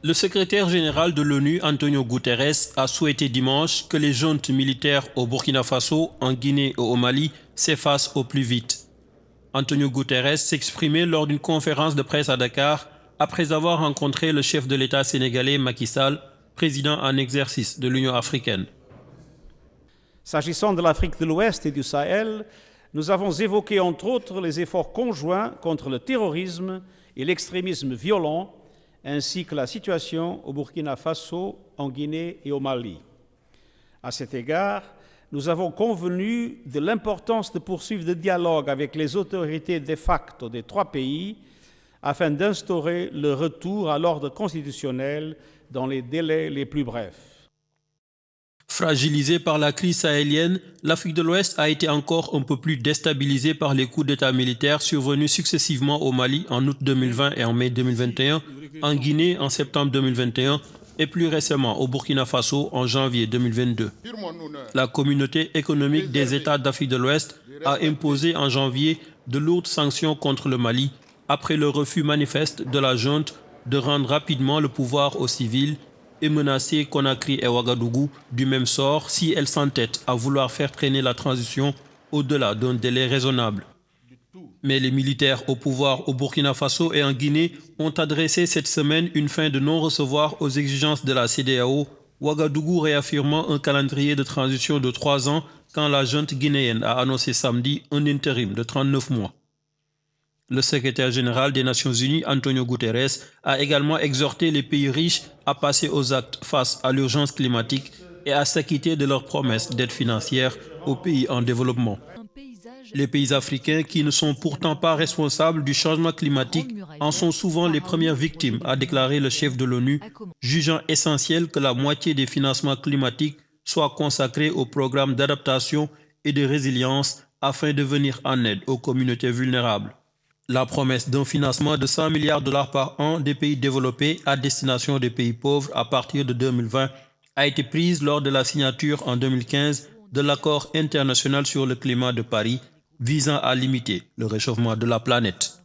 Le secrétaire général de l'ONU, Antonio Guterres, a souhaité dimanche que les juntes militaires au Burkina Faso, en Guinée et au Mali s'effacent au plus vite. Antonio Guterres s'exprimait lors d'une conférence de presse à Dakar après avoir rencontré le chef de l'État sénégalais Macky Sall, président en exercice de l'Union africaine. S'agissant de l'Afrique de l'Ouest et du Sahel, nous avons évoqué entre autres les efforts conjoints contre le terrorisme et l'extrémisme violent, ainsi que la situation au Burkina Faso, en Guinée et au Mali. À cet égard, nous avons convenu de l'importance de poursuivre le dialogue avec les autorités de facto des trois pays afin d'instaurer le retour à l'ordre constitutionnel dans les délais les plus brefs. Fragilisée par la crise sahélienne, l'Afrique de l'Ouest a été encore un peu plus déstabilisée par les coups d'État militaires survenus successivement au Mali en août 2020 et en mai 2021, en Guinée en septembre 2021 et plus récemment au Burkina Faso en janvier 2022. La communauté économique des États d'Afrique de l'Ouest a imposé en janvier de lourdes sanctions contre le Mali après le refus manifeste de la junte de rendre rapidement le pouvoir aux civils et menacer Conakry et Ouagadougou du même sort si elles s'entêtent à vouloir faire traîner la transition au-delà d'un délai raisonnable. Mais les militaires au pouvoir au Burkina Faso et en Guinée ont adressé cette semaine une fin de non-recevoir aux exigences de la CEDEAO, Ouagadougou réaffirmant un calendrier de transition de 3 ans quand la junte guinéenne a annoncé samedi un intérim de 39 mois. Le secrétaire général des Nations Unies, Antonio Guterres, a également exhorté les pays riches à passer aux actes face à l'urgence climatique et à s'acquitter de leurs promesses d'aide financière aux pays en développement. Les pays africains, qui ne sont pourtant pas responsables du changement climatique, en sont souvent les premières victimes, a déclaré le chef de l'ONU, jugeant essentiel que la moitié des financements climatiques soient consacrés au programme d'adaptation et de résilience afin de venir en aide aux communautés vulnérables. La promesse d'un financement de 100 milliards de dollars par an des pays développés à destination des pays pauvres à partir de 2020 a été prise lors de la signature en 2015 de l'accord international sur le climat de Paris visant à limiter le réchauffement de la planète.